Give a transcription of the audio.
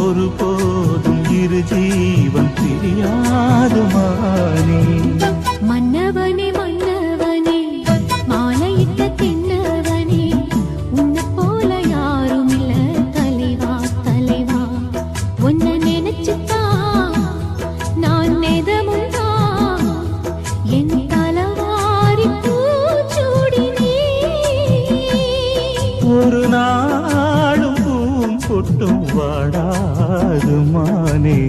ஒரு போதும் இரு ஜீவன் பிரியாது மானே. மன்னவனே மன்னவனே மாலையிட்ட தின்னவனே உன்னை போல யாரும் இல்ல தலைவா தலைவா. உன்னை நினைச்சுதான் நான் நெதமுதான் என் தலவாரி பூச்சூடினே. ஒரு நாளும் பூம் பொட்டும் வாடாது மானே.